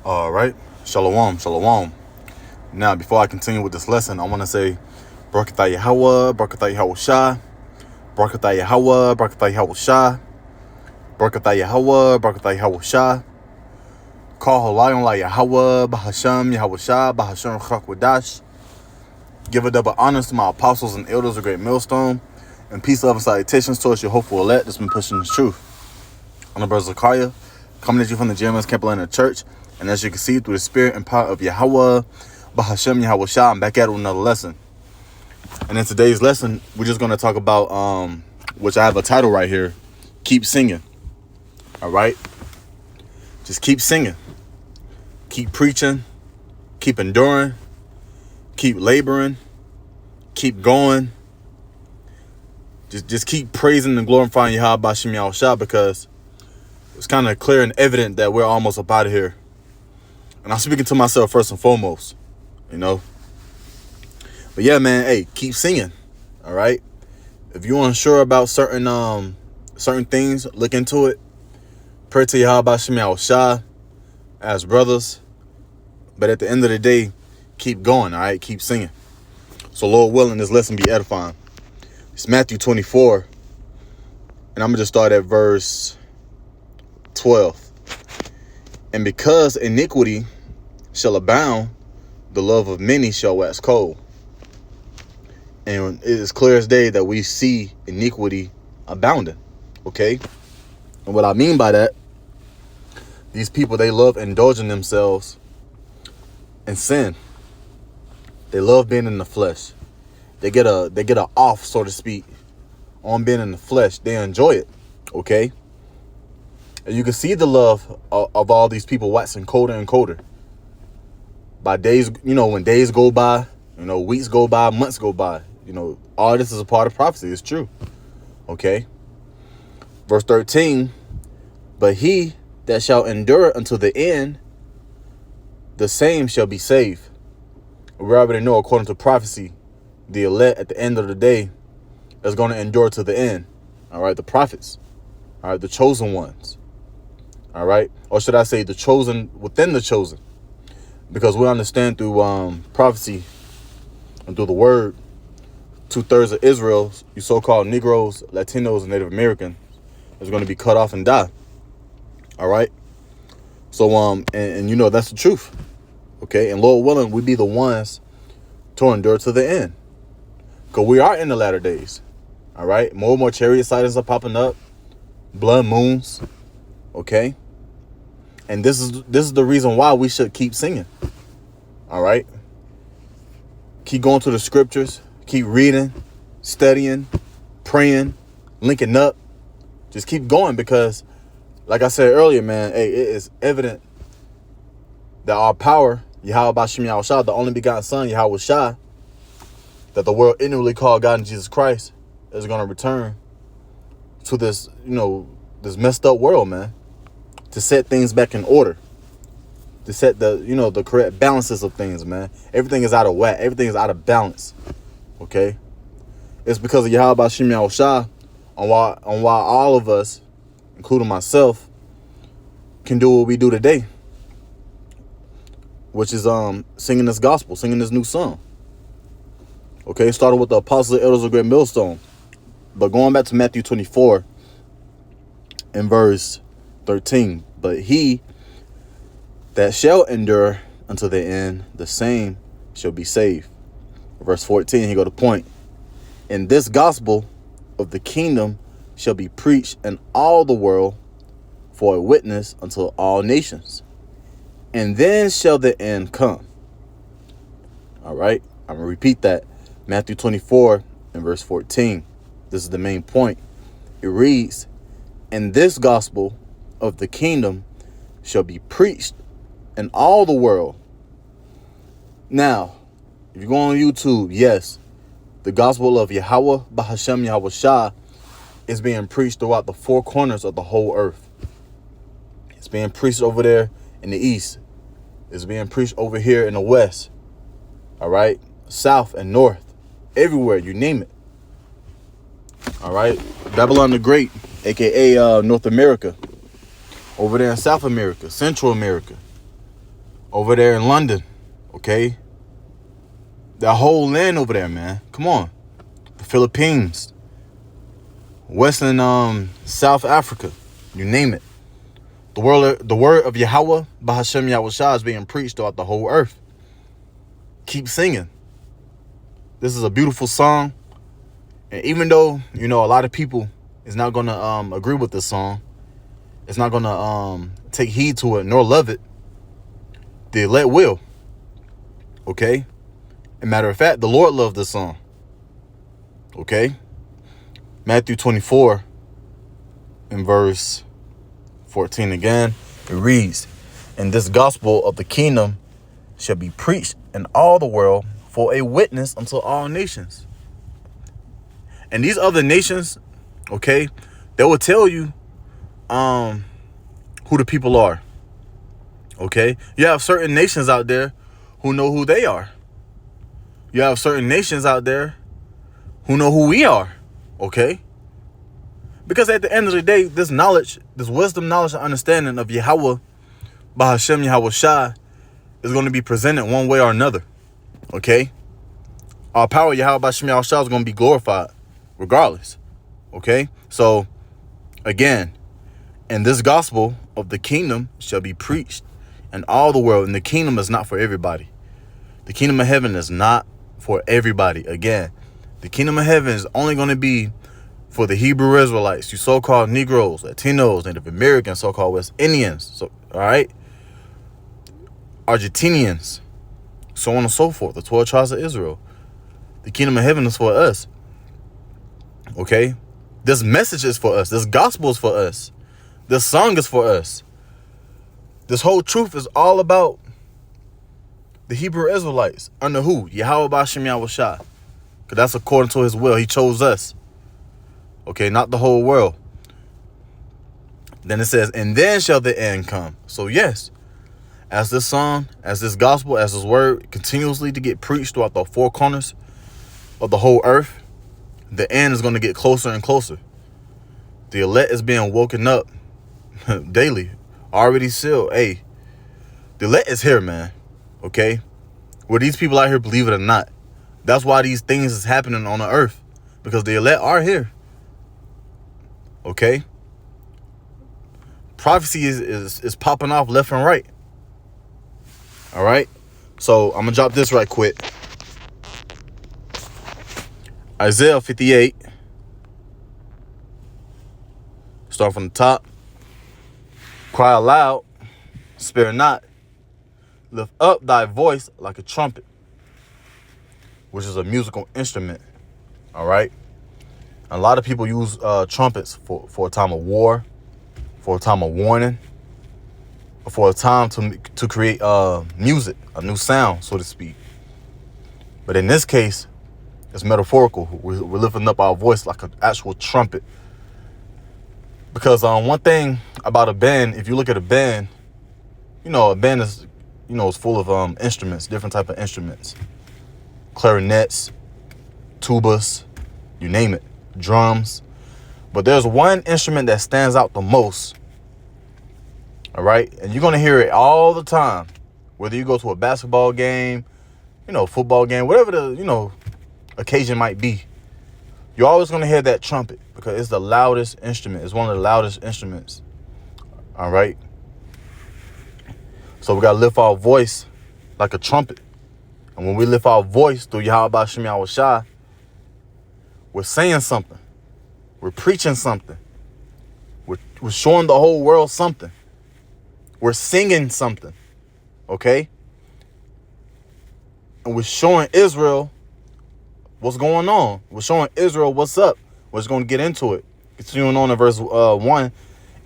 All right. Shalom, shalom. Now, before I continue with this lesson, I want to say, Barakatah Yahweh, Barakatah Yahweh Shah, Barakatah Yahweh, Barakatah Yahweh Shah, Barakatah Yahweh, Barakatah Yahweh Shah, Call Halayon La Yahweh, Bahasham Yahweh Shah, Bahasham Chakwadash. Give a double honors to my apostles and elders of Great Millstone, and peace, love, and salutations towards your hopeful elect that's been pushing the truth. I'm the brother Zakaria, coming at you from the Jeremiah's Camp Atlanta Church. And as you can see, through the spirit and power of Yahweh, Bahasham Yahweh Shah, I'm back at it with another lesson. And in today's lesson, we're just going to talk about, which I have a title right here, Keep Singing. All right? Just keep singing. Keep preaching. Keep enduring. Keep laboring. Keep going. Just keep praising and glorifying Yahweh Bahasham Yahweh Shah, because it's kind of clear and evident that we're almost up out of here. And I'm speaking to myself first and foremost, you know. But yeah, man, hey, keep singing, all right? If you're unsure about certain things, look into it. Pray to Yahweh Bahasham Yahweh Shah as brothers. But at the end of the day, keep going, all right? Keep singing. So Lord willing, this lesson be edifying. It's Matthew 24, and I'm going to just start at verse 12. And because iniquity shall abound, the love of many shall wax cold. And it is clear as day that we see iniquity abounding, okay? And what I mean by that, these people, they love indulging themselves in sin. They love being in the flesh. They get a off, so to speak, on being in the flesh. They enjoy it, okay? And you can see the love of all these people waxing colder and colder. By days, when days go by, weeks go by, months go by, all this is a part of prophecy. It's true. Okay. Verse 13, but he that shall endure unto the end, the same shall be saved. We already know, according to prophecy, the elect at the end of the day is going to endure to the end. All right. The prophets. All right. The chosen ones. All right. Or should I say the chosen within the chosen? Because we understand through prophecy and through the word, 2/3 of Israel, you so-called Negroes, Latinos, and Native Americans, is going to be cut off and die. All right. So and that's the truth. Okay. And Lord willing, we be the ones to endure to the end, because we are in the latter days. All right. More and more chariot sightings are popping up, blood moons. Okay. And this is the reason why we should keep singing. All right. Keep going to the scriptures. Keep reading, studying, praying, linking up. Just keep going, because, like I said earlier, man, hey, it is evident that our power, Yahweh Bahasham Yahweh Shah, the only begotten Son, Yahweh Shah, that the world ignorantly called God in Jesus Christ, is going to return to this, this messed up world, man, to set things back in order, to set the correct balances of things, man. Everything is out of whack. Everything is out of balance. Okay. It's because of Yahweh Bahasham Yahweh Shah on why all of us, including myself, can do what we do today, which is singing this gospel, singing this new song. Okay, started with the apostles and elders of Great Millstone. But going back to Matthew 24 and verse 13, but he that shall endure unto the end, the same shall be saved. Verse 14, he go to point. And this gospel of the kingdom shall be preached in all the world for a witness unto all nations. And then shall the end come. All right, I'm going to repeat that. Matthew 24 and verse 14. This is the main point. It reads, and this gospel of the kingdom shall be preached in all the world. Now, if you go on YouTube, yes, the gospel of Yahweh Bahasham Yahweh Shah is being preached throughout the four corners of the whole earth. It's being preached over there in the east. It's being preached over here in the west. All right, south and north, everywhere, you name it. All right, Babylon the Great, aka North America, over there in South America, Central America, over there in London, okay? That whole land over there, man. Come on. The Philippines, Western South Africa, you name it. The word of Yahweh, Bahashem Yahushua, is being preached throughout the whole earth. Keep singing. This is a beautiful song. And even though, a lot of people is not going to agree with this song, it's not going to take heed to it nor love it, the elect will. Okay? As a matter of fact, the Lord loved this song. Okay? Matthew 24 in verse 14 again, it reads, "And this gospel of the kingdom shall be preached in all the world for a witness unto all nations." And these other nations, okay, they will tell you who the people are. Okay? You have certain nations out there who know who they are. You have certain nations out there who know who we are. Okay? Because at the end of the day, this knowledge, this wisdom, knowledge, and understanding of Yahweh, Bahashem Yahushua, is going to be presented one way or another. Okay? Our power, Yahweh Bahashem Yahushua, is going to be glorified regardless. Okay? So, again, and this gospel of the kingdom shall be preached in all the world. And the kingdom is not for everybody. The kingdom of heaven is not for everybody. Again, the kingdom of heaven is only going to be for the Hebrew Israelites, you so-called Negroes, Latinos, Native Americans, so-called West Indians, so, all right, Argentinians, so on and so forth, the 12 tribes of Israel. The kingdom of heaven is for us. Okay? This message is for us. This gospel is for us. This song is for us. This whole truth is all about the Hebrew Israelites. Under who? Yahweh Bahashem Yahushua. Because that's according to his will. He chose us. Okay, not the whole world. Then it says, "And then shall the end come." So yes, as this song, as this gospel, as this word continuously to get preached throughout the four corners of the whole earth, the end is going to get closer and closer. The elect is being woken up daily. Already sealed. Hey, the elect is here, man. Okay? Where these people out here, believe it or not. That's why these things is happening on the earth. Because the elect are here. Okay? Prophecy is popping off left and right. All right? So I'm going to drop this right quick. Isaiah 58. Start from the top. "Cry aloud, spare not. Lift up thy voice like a trumpet," which is a musical instrument. All right? A lot of people use trumpets for a time of war, for a time of warning, for a time to create music, a new sound, so to speak. But in this case, it's metaphorical. We're lifting up our voice like an actual trumpet. Because one thing about a band, if you look at a band is, is full of instruments, different type of instruments, clarinets, tubas, you name it, drums. But there's one instrument that stands out the most. All right, and you're gonna hear it all the time, whether you go to a basketball game, football game, whatever the occasion might be. You're always gonna hear that trumpet because it's the loudest instrument. It's one of the loudest instruments. All right. So we gotta lift our voice like a trumpet. And when we lift our voice through Yahweh Bahashem Yahushua, we're saying something. We're preaching something. We're showing the whole world something. We're singing something. Okay? And we're showing Israel what's going on. We're showing Israel what's up. We're just going to get into it. Continuing on in verse 1.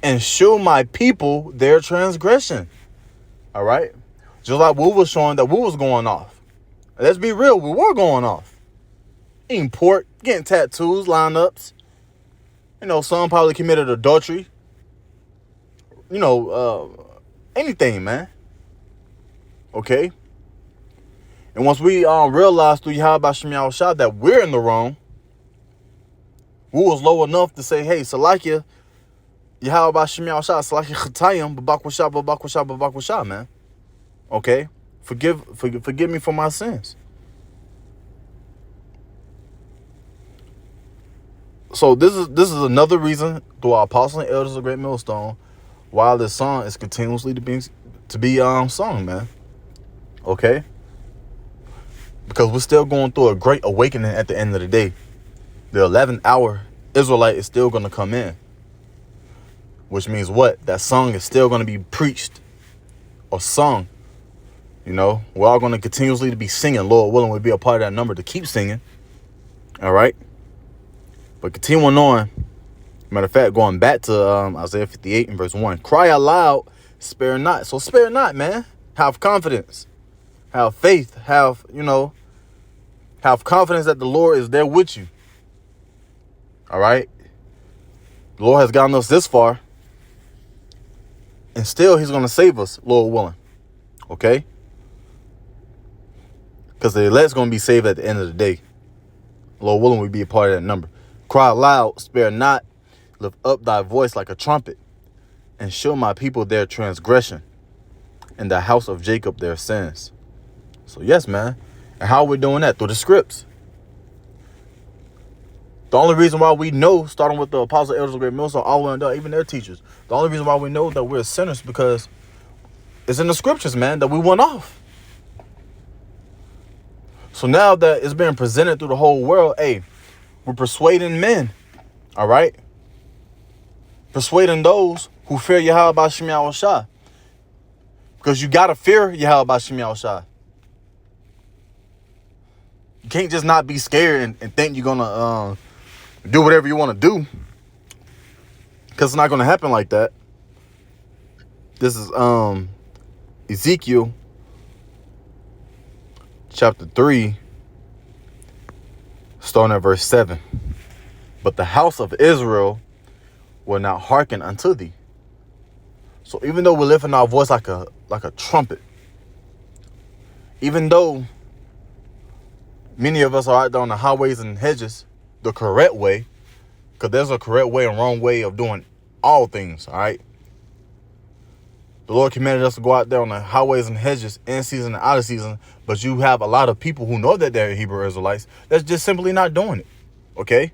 "And show my people their transgression." All right? Just like we was showing that we was going off. Let's be real. We were going off. Eating pork, getting tattoos, lineups. Some probably committed adultery. Anything, man. Okay? And once we realize through Yahweh Bahashem Yahushua that we're in the wrong, we was low enough to say, "Hey, Salakia, Yahweh Bahashem Yahushua, Salakia Chatayim, Babakwasha, man." Okay? Forgive me for my sins. So this is another reason through our apostles and elders of Great Millstone why this song is continuously to be sung, man. Okay? Because we're still going through a great awakening at the end of the day. The 11th hour Israelite is still going to come in. Which means what? That song is still going to be preached or sung. You know, we're all going to continuously to be singing. Lord willing, we'll be a part of that number to keep singing. All right? But continuing on, matter of fact, going back to Isaiah 58 and verse 1. Cry aloud, spare not. So spare not, man. Have confidence. Have faith. Have confidence that the Lord is there with you. All right? The Lord has gotten us this far. And still, he's going to save us, Lord willing. Okay? Because the elect's going to be saved at the end of the day. Lord willing, we be a part of that number. Cry aloud, spare not. Lift up thy voice like a trumpet. And show my people their transgression. And the house of Jacob their sins. So yes, man. And how are we doing that? Through the scripts. The only reason why we know, starting with the Apostle Elders of Great Millstone, all the way down, even their teachers, the only reason why we know that we're sinners because it's in the scriptures, man, that we went off. So now that it's being presented through the whole world, hey, we're persuading men, all right? Persuading those who fear Yahweh B'Shem Yahushua. Because you got to fear Yahweh B'Shem Yahushua. You can't just not be scared and think you're going to do whatever you want to do. Because it's not going to happen like that. This is Ezekiel chapter 3, starting at verse 7. But the house of Israel will not hearken unto thee. So even though we're lifting our voice like a trumpet, even though many of us are out there on the highways and hedges the correct way, because there's a correct way and wrong way of doing all things, all right? The Lord commanded us to go out there on the highways and hedges in season and out of season, but you have a lot of people who know that they're Hebrew Israelites that's just simply not doing it, okay?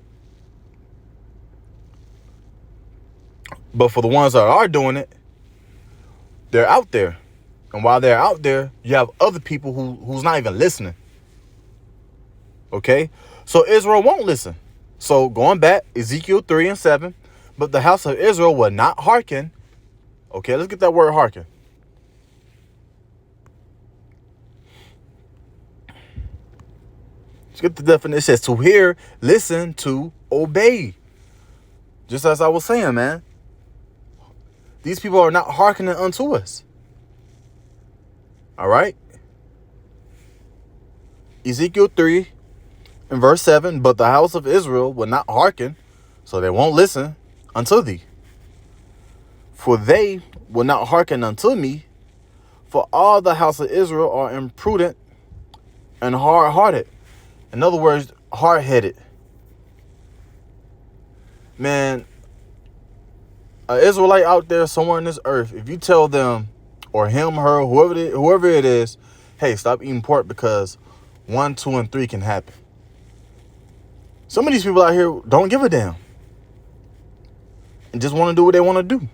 But for the ones that are doing it, they're out there. And while they're out there, you have other people who's not even listening. Okay? So Israel won't listen. So going back, Ezekiel 3 and 7, but the house of Israel will not hearken. Okay, let's get that word hearken. Let's get the definition. It says to hear, listen, to obey. Just as I was saying, man. These people are not hearkening unto us. All right? Ezekiel 3 and verse 7, but the house of Israel will not hearken, so they won't listen unto thee. For they will not hearken unto me, for all the house of Israel are imprudent and hard-hearted. In other words, hard-headed. Man, an Israelite out there somewhere on this earth, if you tell them, or him, her, whoever it is, hey, stop eating pork because 1, 2, and 3 can happen. Some of these people out here don't give a damn and just want to do what they want to do.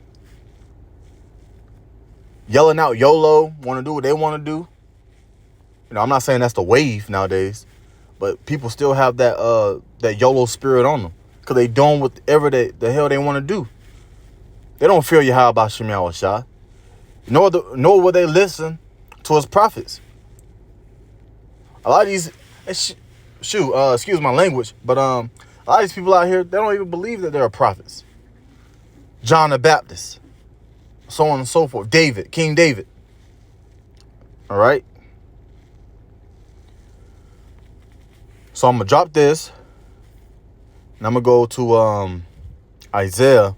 Yelling out YOLO, want to do what they want to do. You know, I'm not saying that's the wave nowadays, but people still have that YOLO spirit on them because they doing whatever the hell they want to do. They don't fear Yahweh B'Shem Yahushua. Nor will they listen to his prophets. A lot of these, excuse my language, but a lot of these people out here, they don't even believe that they're prophets. John the Baptist, so on and so forth. David, King David. All right. So I'm gonna drop this, and I'm gonna go to Isaiah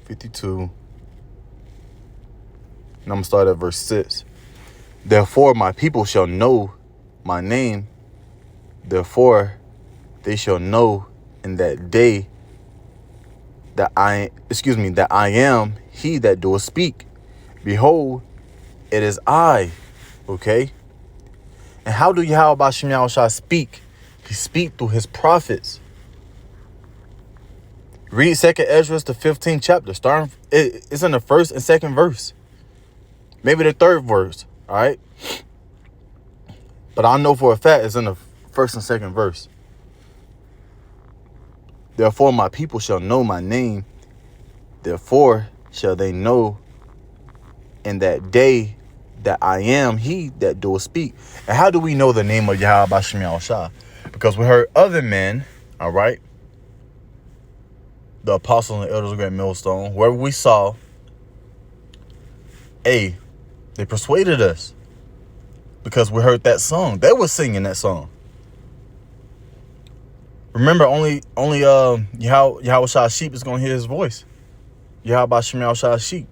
52, and I'm gonna start at verse 6. Therefore my people shall know my name, therefore they shall know in that day that I am he that doeth speak, Behold, it is I. Okay? And how do Yahweh Bashim Yahushua speak? He speak through his prophets. Read 2nd Ezra, the 15th chapter. It's in the 1st and 2nd verse. Maybe the 3rd verse. All right? But I know for a fact it's in the 1st and 2nd verse. Therefore my people shall know my name. Therefore shall they know in that day that I am he that doeth speak. And how do we know the name of Yahweh Bashim Yahushua? Because we heard other men, all right, the apostles and the elders of Great Millstone, whoever we saw, they persuaded us because we heard that song. They were singing that song. Remember, only Yahweh sheep is going to hear his voice. Yahweh Bashim Yahushua sheep.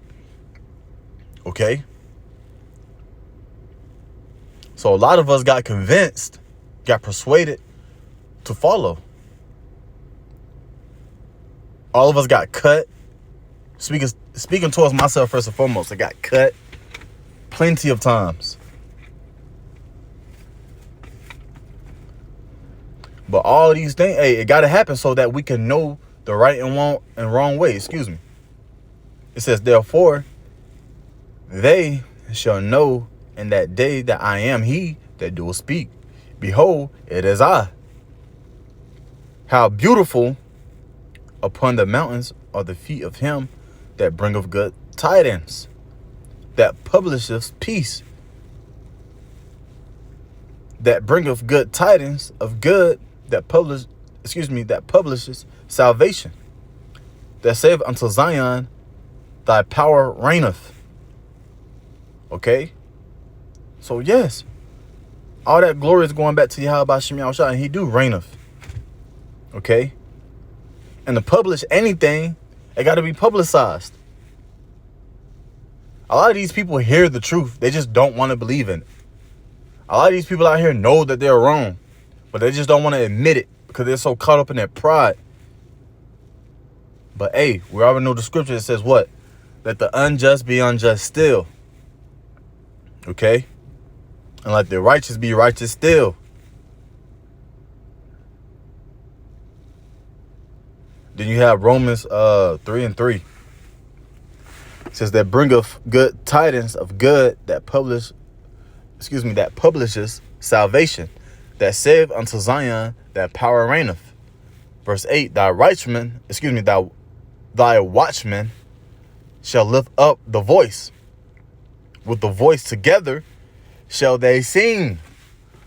Okay? So a lot of us got convinced, got persuaded to follow. All of us got cut. Speaking towards myself first and foremost, I got cut plenty of times. But all these things, it got to happen so that we can know the right and wrong way. Excuse me. It says, therefore, they shall know in that day that I am he that doeth speak. Behold, it is I. How beautiful upon the mountains are the feet of him that bringeth good tidings, that publisheth peace, that bringeth good tidings of good, that publishes salvation, that saith unto Zion, thy power reigneth. Okay? So yes, all that glory is going back to Yahweh Bashim Yahushua, and he do reigneth. Okay? And to publish anything, it got to be publicized. A lot of these people hear the truth. They just don't want to believe in it. A lot of these people out here know that they're wrong, but they just don't want to admit it because they're so caught up in their pride. But we already know the scripture that says what? Let the unjust be unjust still. Okay? And let the righteous be righteous still. Then you have Romans 3:3. It says that bringeth good tidings of good that publishes salvation, that saith unto Zion that power reigneth. Verse 8, thy watchmen shall lift up the voice. With the voice together shall they sing.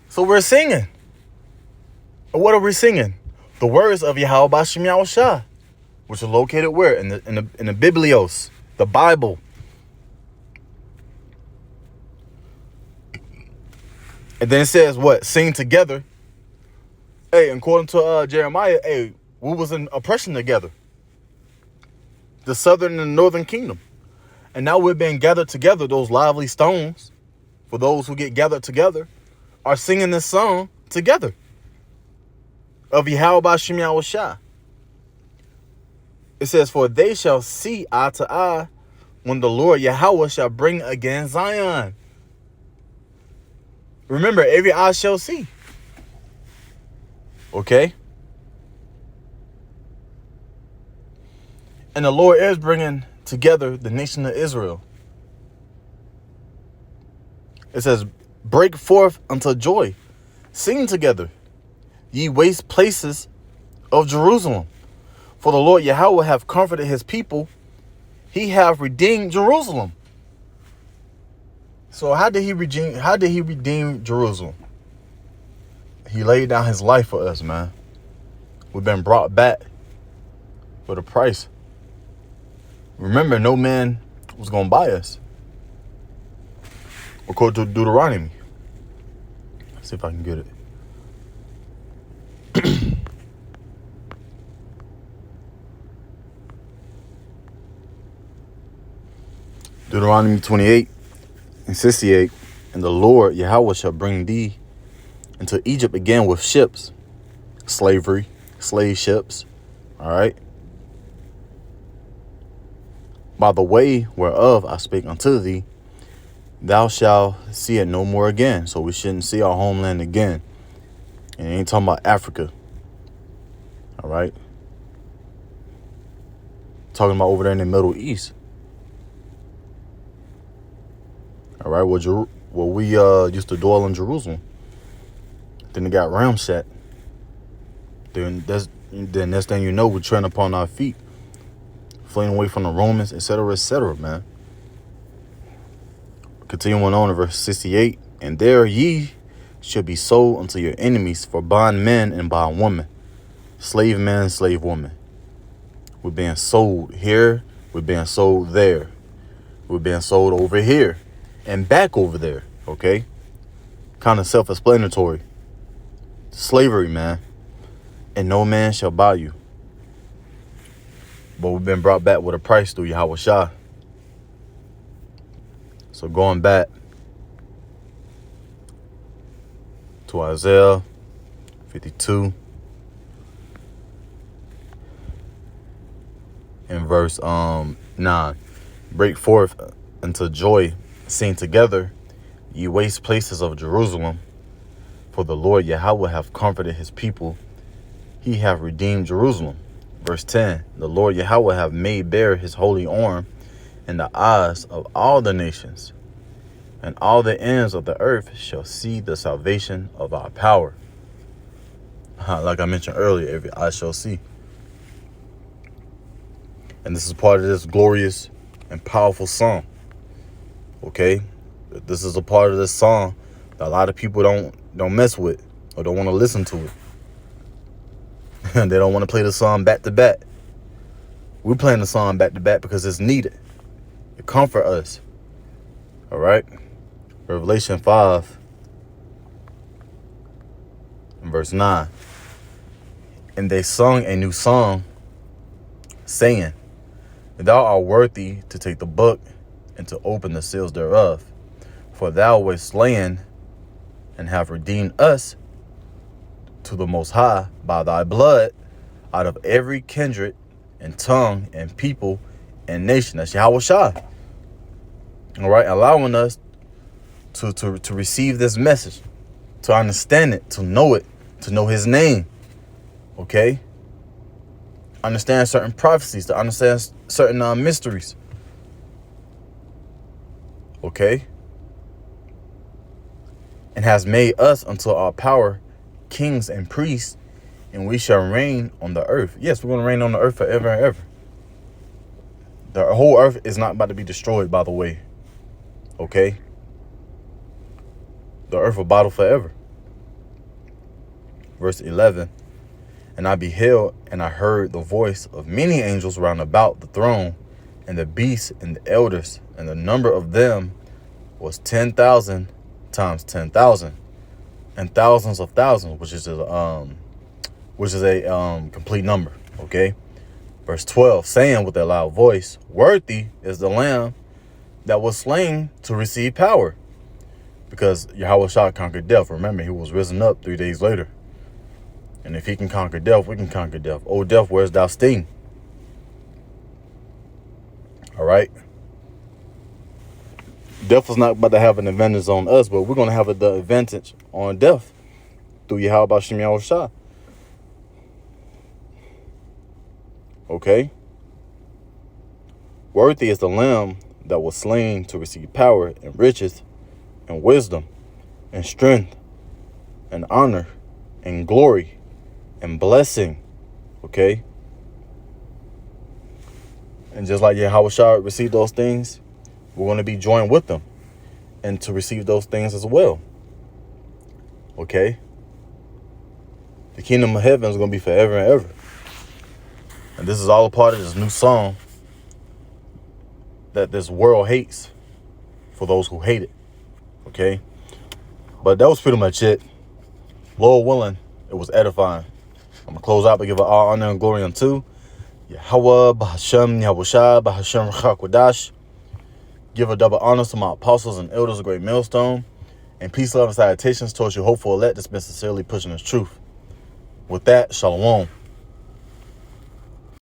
So we're singing. And what are we singing? The words of Yahweh Bashim Yahushua, which are located where? In the Biblios, the Bible. And then it says what? Sing together. According to Jeremiah, we was in oppression together. The southern and northern kingdom. And now we're being gathered together. Those lively stones, for those who get gathered together, are singing this song together of Yahweh Bashim Yahushua. It says, for they shall see eye to eye when the Lord Yahweh shall bring again Zion. Remember, every eye shall see. Okay? And the Lord is bringing together the nation of Israel. It says, break forth unto joy. Sing together, ye waste places of Jerusalem. For the Lord Yahweh have comforted his people. He have redeemed Jerusalem. So how did he redeem Jerusalem? He laid down his life for us, man. We've been brought back for the price. Remember, no man was going to buy us. According to Deuteronomy. Let's see if I can get it. Deuteronomy 28:68. And the Lord Yahweh shall bring thee into Egypt again with ships, slave ships. All right. by the way whereof I spake unto thee, thou shalt see it no more again. So we shouldn't see our homeland again. And it ain't talking about Africa. All right. Talking about over there in the Middle East. All right. Well, we used to dwell in Jerusalem. Then it got ramshacked. Then next thing you know, we tread upon our feet, fleeing away from the Romans, etc., man. Continuing on in verse 68, and there ye shall be sold unto your enemies for bondmen and bondwomen, slave man, slave woman. We're being sold here. We're being sold there. We're being sold over here and back over there. Okay. Kind of self-explanatory. Slavery, man. And no man shall buy you. But we've been brought back with a price through Yahweh Shah. So going back to Isaiah 52 and verse 9. Break forth into joy, sing together, ye waste places of Jerusalem. For the Lord Yahweh hath comforted his people. He hath redeemed Jerusalem. Verse 10. The Lord Yahweh hath made bare his holy arm in the eyes of all the nations, and all the ends of the earth shall see the salvation of our power. Like I mentioned earlier, every eye shall see. And this is part of this glorious and powerful song. Okay? This is a part of this song that a lot of people don't mess with or don't want to listen to it. They don't want to play the song back to back. We're playing the song back to back because it's needed. It comfort us. All right? Revelation 5 and verse 9. And they sung a new song, saying, Thou art worthy to take the book and to open the seals thereof. For thou wast slain and have redeemed us to the Most High by thy blood out of every kindred and tongue and people and nation. That's Yahweh Shah. All right, allowing us to receive this message, to understand it, to know his name. Okay? Understand certain prophecies, to understand certain mysteries. Okay? And has made us unto our power kings and priests, and we shall reign on the earth. Yes, we're going to reign on the earth forever and ever. The whole earth is not about to be destroyed, by the way. Okay? The earth will battle forever. Verse 11. And I beheld, and I heard the voice of many angels round about the throne, and the beasts and the elders, and the number of them was 10,000 times 10,000, and thousands of thousands, which is a complete number. Okay. Verse 12, saying with a loud voice, Worthy is the Lamb that was slain to receive power, because Yahweh Shah conquered death. Remember, he was risen up 3 days later. And if he can conquer death, we can conquer death. O death, where's thou sting? All right. Death was not about to have an advantage on us, but we're going to have the advantage on death through Yahweh Bashem Yahweh Shah. Okay. Worthy is the Lamb that was slain to receive power and riches and wisdom and strength and honor and glory and blessing. Okay. And just like Yahweh Shah received those things, we're going to be joined with them and to receive those things as well. Okay. The kingdom of heaven is going to be forever and ever. And this is all a part of this new song that this world hates for those who hate it. Okay. But that was pretty much it. Lord willing, it was edifying. I'm going to close out by giving all honor and glory unto Yahweh, Bahashem, Yahweh Shah, Bahashem, Rachakwadash. Give a double honor to my apostles and elders of Great Millstone. And peace, love, and salutations towards your hopeful elect that's been sincerely pushing this truth. With that, shalom.